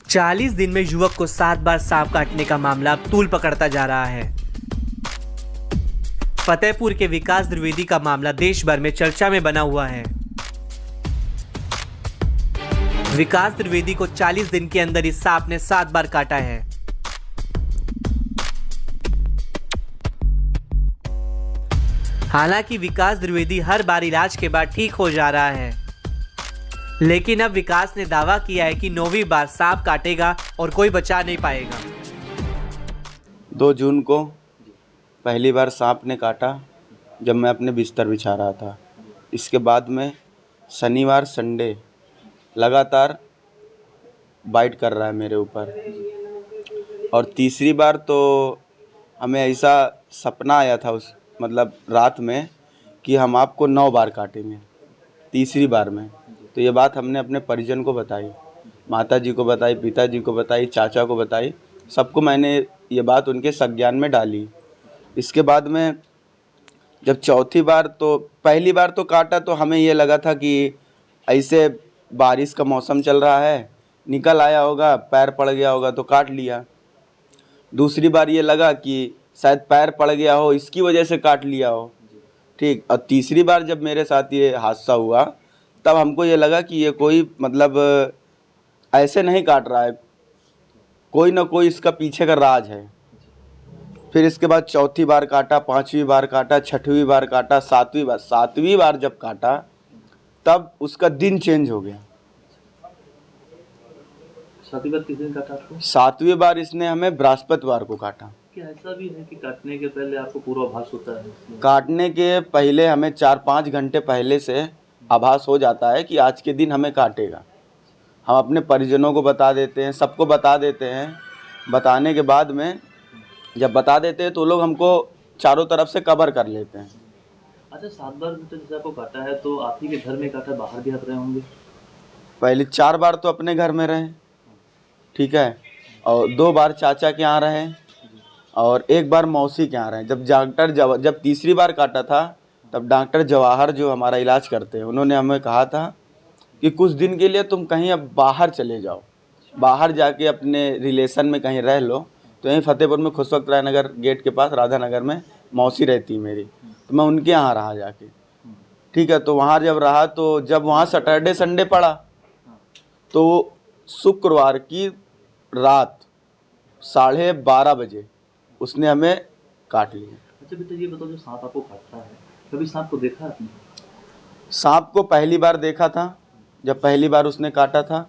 40 दिन में युवक को 7 बार सांप काटने का मामला अब तूल पकड़ता जा रहा है। फतेहपुर के विकास द्विवेदी का मामला देश भर में चर्चा में बना हुआ है। विकास द्विवेदी को 40 दिन के अंदर इस सांप ने 7 बार काटा है। हालांकि विकास द्विवेदी हर बार इलाज के बाद ठीक हो जा रहा है, लेकिन अब विकास ने दावा किया है कि 9वीं बार सांप काटेगा और कोई बचा नहीं पाएगा। 2 जून को पहली बार सांप ने काटा जब मैं अपने बिस्तर बिछा रहा था। इसके बाद में शनिवार संडे लगातार बाइट कर रहा है मेरे ऊपर। और तीसरी बार तो हमें ऐसा सपना आया था रात में कि हम आपको 9 बार काटेंगे। तीसरी बार में तो ये बात हमने अपने परिजन को बताई, माता जी को बताई, पिताजी को बताई, चाचा को बताई, सबको मैंने ये बात उनके संज्ञान में डाली। इसके बाद में जब चौथी बार, तो पहली बार तो काटा तो हमें ये लगा था कि ऐसे बारिश का मौसम चल रहा है, निकल आया होगा, पैर पड़ गया होगा तो काट लिया। दूसरी बार ये लगा कि शायद पैर पड़ गया हो, इसकी वजह से काट लिया हो, ठीक। और तीसरी बार जब मेरे साथ ये हादसा हुआ तब हमको ये लगा कि ये कोई ऐसे नहीं काट रहा है, कोई ना कोई इसका पीछे का राज है। फिर इसके बाद चौथी बार काटा, 5वीं बार काटा, 6वीं बार काटा, 7वीं बार जब काटा तब उसका दिन चेंज हो गया। 7वीं बार किस दिन काटा आपको? 7वीं बार इसने हमें बृहस्पतिवार को काटा। क्या ऐसा भी है कि काटने के पहले आपको पूर्वाभास होता है? काटने के पहले हमें 4-5 घंटे पहले से आभास हो जाता है कि आज के दिन हमें काटेगा। हम अपने परिजनों को बता देते हैं, सबको बता देते हैं। बताने के बाद में जब बता देते हैं तो लोग हमको चारों तरफ से कवर कर लेते हैं। अच्छा, 7 बार तो जैसे आपको काटा है तो आप ही के घर में काटा, बाहर भी आप रहे होंगे? पहले 4 बार तो अपने घर में रहे, ठीक है, और 2 बार चाचा के यहाँ रहे और 1 बार मौसी के यहाँ रहे। जब तीसरी बार काटा था तब डॉक्टर जवाहर जो हमारा इलाज करते हैं, उन्होंने हमें कहा था कि कुछ दिन के लिए तुम कहीं अब बाहर चले जाओ, बाहर जाके अपने रिलेशन में कहीं रह लो। तो यहीं फतेहपुर में खुशवक्त राय नगर गेट के पास राधा नगर में मौसी रहती मेरी, तो मैं उनके यहाँ रहा जाके, ठीक है। तो वहाँ जब रहा तो जब वहाँ सैटरडे संडे पड़ा तो शुक्रवार की रात 12:30 बजे उसने हमें काट लिया। अच्छा बेटा, ये बताओ, जो सांप आपको काटता है, कभी सांप को देखा आपने? सांप को पहली बार देखा था, जब पहली बार उसने काटा था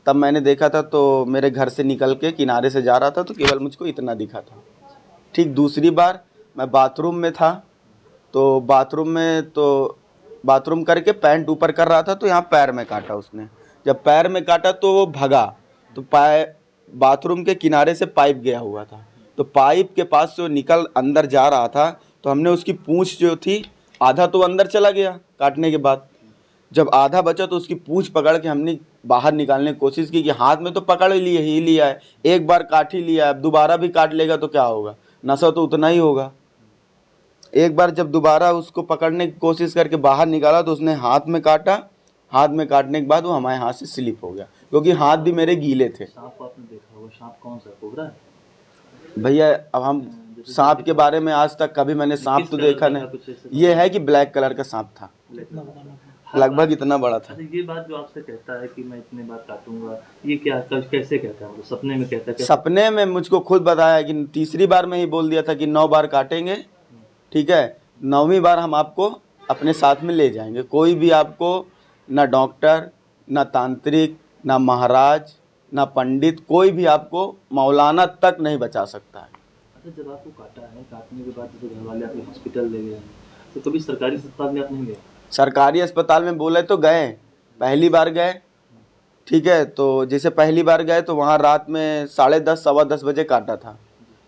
तब मैंने देखा था। तो मेरे घर से निकल के किनारे से जा रहा था तो केवल मुझको इतना दिखा था, ठीक। दूसरी बार मैं बाथरूम में था, तो बाथरूम करके पैंट ऊपर कर रहा था तो यहाँ पैर में काटा उसने। जब पैर में काटा तो वो भगा, तो बाथरूम के किनारे से पाइप गया हुआ था, तो पाइप के पास से वो निकल अंदर जा रहा था, तो हमने उसकी पूंछ जो थी, आधा तो अंदर चला गया काटने के बाद, जब आधा बचा तो उसकी पूंछ पकड़ के हमने बाहर निकालने की कोशिश की कि हाथ में तो पकड़ ही लिया है, 1 बार काट ही लिया है, अब दोबारा भी काट लेगा तो क्या होगा, नशा तो उतना ही होगा। एक बार जब दोबारा उसको पकड़ने की कोशिश करके बाहर निकाला तो उसने हाथ में काटा। हाथ में काटने के बाद वो हमारे हाथ से स्लिप हो गया, क्योंकि हाथ भी मेरे गीले थे। सांप आपने देखा होगा, सांप कौन सा, कोबरा है? भैया अब हम सांप के बारे में आज तक कभी मैंने सांप तो देखा नहीं। ये है कि ब्लैक कलर का सांप था, लगभग इतना बड़ा था। ये बात जो आपसे कहता है कि मैं इतने बार काटूंगा, ये क्या कैसे कहता है? सपने में कहता है? सपने में मुझको खुद बताया कि तीसरी बार में ही बोल दिया था कि 9 बार काटेंगे, ठीक है। 9वीं बार हम आपको अपने साथ में ले जाएंगे। कोई भी आपको, ना डॉक्टर, ना तांत्रिक, ना महाराज, ना पंडित, कोई भी आपको मौलाना तक नहीं बचा सकता है। अच्छा, जब आपको काटा है, काटने के बाद जैसे घर वाले आपके हॉस्पिटल ले गए, तो कभी सरकारी अस्पताल में आप नहीं गए? सरकारी अस्पताल में बोले तो गए, पहली बार गए, ठीक है। तो जैसे पहली बार गए तो वहाँ रात में 10:30 सवा 10 बजे काटा था,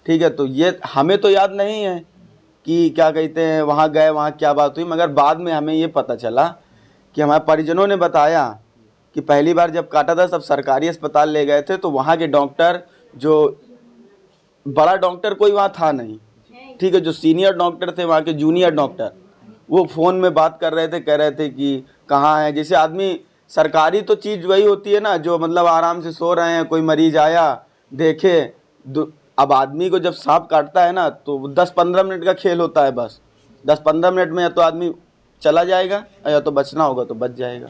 ठीक है। तो ये हमें तो याद नहीं है कि क्या कहते हैं वहाँ गए, वहाँ क्या बात हुई, मगर बाद में हमें ये पता चला कि हमारे परिजनों ने बताया कि पहली बार जब काटा था सब सरकारी अस्पताल ले गए थे, तो वहाँ के डॉक्टर, जो बड़ा डॉक्टर कोई वहाँ था नहीं, ठीक है, जो सीनियर डॉक्टर थे वहाँ के जूनियर डॉक्टर, वो फ़ोन में बात कर रहे थे, कह रहे थे कि कहाँ है। जैसे आदमी सरकारी तो चीज़ वही होती है ना, जो मतलब आराम से सो रहे हैं, कोई मरीज आया देखे। अब आदमी को जब सांप काटता है ना तो 10-15 मिनट का खेल होता है बस। 10-15 मिनट में या तो आदमी चला जाएगा या तो बचना होगा तो बच जाएगा।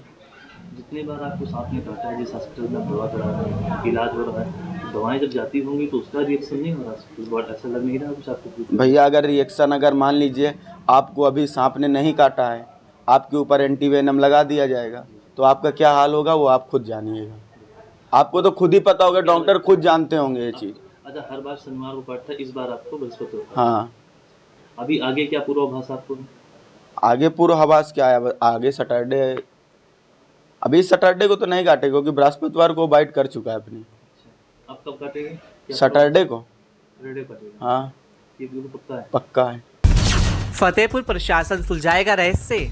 जितनी बार आपको सांप ने काटा है, जिस हॉस्पिटल में आप दवा करा रहे हैं, इलाज हो रहा है, तो दवाएं जब जाती होंगी तो उसका रिएक्शन नहीं हो रहा, बहुत ऐसा लग नहीं रहा कुछ आपको? भैया अगर रिएक्शन, अगर मान लीजिए आपको अभी सांप ने नहीं काटा है, आपके ऊपर एंटीवेनम लगा दिया जाएगा तो आपका क्या हाल होगा वो आप खुद जानिएगा। आपको तो खुद ही पता होगा, डॉक्टर खुद जानते होंगे ये चीज़। अच्छा, हर बार शनिवार को काटता है, इस बार आपको बृहस्पतिवार? हाँ। अभी आगे क्या पूर्वाभास आपको? आगे पूर्वाभास क्या है, आगे सैटरडे, अभी सैटरडे को तो नहीं काटेगा क्योंकि बृहस्पतिवार को बाइट कर चुका है अपनी। आप कब काटेंगे? सैटरडे को। सैटरडे काटेगा? हाँ, ये बिल्कुल पक्का है? पक्का है। फतेहपुर प्रशासन सुलझाएगा रहस्य।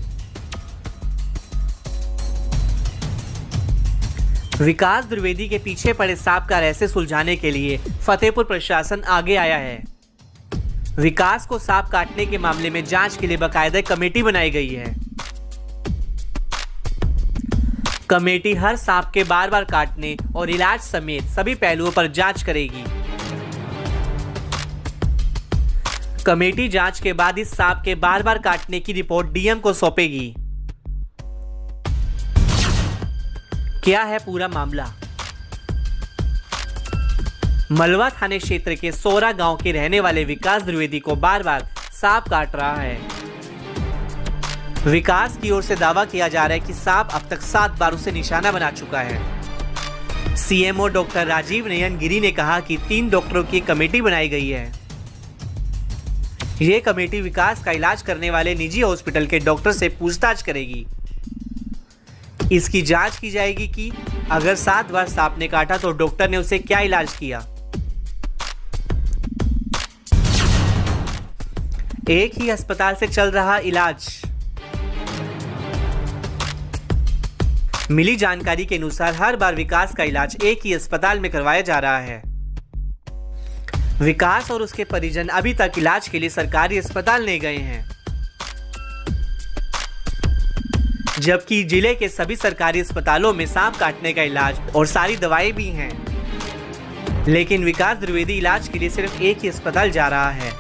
विकास द्विवेदी के पीछे पड़े सांप का रहस्य सुलझाने के लिए फतेहपुर प्रशासन आगे आया है। विकास को सांप काटने के मामले में जांच के लिए बाकायदा कमेटी बनाई गई है। कमेटी हर सांप के बार बार काटने और इलाज समेत सभी पहलुओं पर जांच करेगी। कमेटी जांच के बाद इस सांप के बार बार काटने की रिपोर्ट डीएम को सौंपेगी। क्या है पूरा मामला? मलवा थाने क्षेत्र के सोरा गांव के रहने वाले विकास द्विवेदी को बार बार सांप काट रहा है। विकास की ओर से दावा किया जा रहा है कि सांप अब तक 7 बार उसे निशाना बना चुका है। सीएमओ डॉक्टर राजीव नयन गिरी ने कहा कि 3 डॉक्टरों की कमेटी बनाई गई है। यह कमेटी विकास का इलाज करने वाले निजी हॉस्पिटल के डॉक्टर से पूछताछ करेगी। इसकी जांच की जाएगी कि अगर 7 बार सांप ने काटा तो डॉक्टर ने उसे क्या इलाज किया। एक ही अस्पताल से चल रहा इलाज। मिली जानकारी के अनुसार हर बार विकास का इलाज एक ही अस्पताल में करवाया जा रहा है। विकास और उसके परिजन अभी तक इलाज के लिए सरकारी अस्पताल नहीं गए हैं, जबकि जिले के सभी सरकारी अस्पतालों में सांप काटने का इलाज और सारी दवाएं भी हैं। लेकिन विकास द्विवेदी इलाज के लिए सिर्फ एक ही अस्पताल जा रहा है।